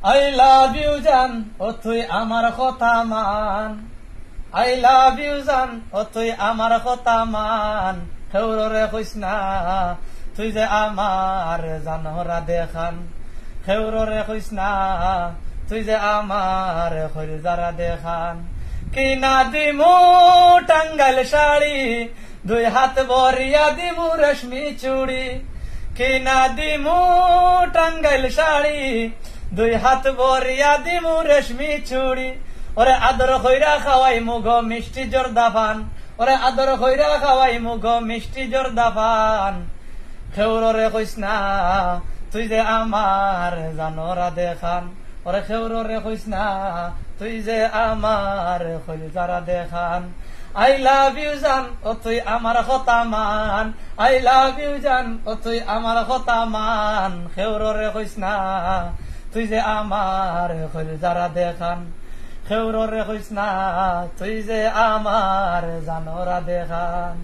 I love you জান ও তুই আমার কথা মান I love you জান ও তুই আমার কথা মান খেউরে কইস না তুই যে আমার জানহরা দেখান খেউরে কইস না তুই যে আমার খরিজারা দেখান কি না দিমু টাঙ্গাইল শাড়ি দুই হাত ভরিয়া দিমু রেশমি চুড়ি কি না দিমু টাঙ্গাইল শাড়ি দুই হাত ভরিয়া দিমু রেশমি চুড়ি ওরে আদর কইরা খাওয়াই মুগ মিষ্টি জর্দা পান ওরে আদর কইরা খাওয়াই মুগ মিষ্টি জর্দা পান খেউরে কইস না তুই যে আমার জানরা দেখান ওরে খেউরে কইস না তুই যে আমার খলিজারা দেখান I love you জান ও তুই আমার কথা মান I love you জান ও তুই আমার কথা মান খেউরে কইস না তুই যে আমার খলিজারা দেখান খেউরে কইস না তুই যে আমার জানরা দেখান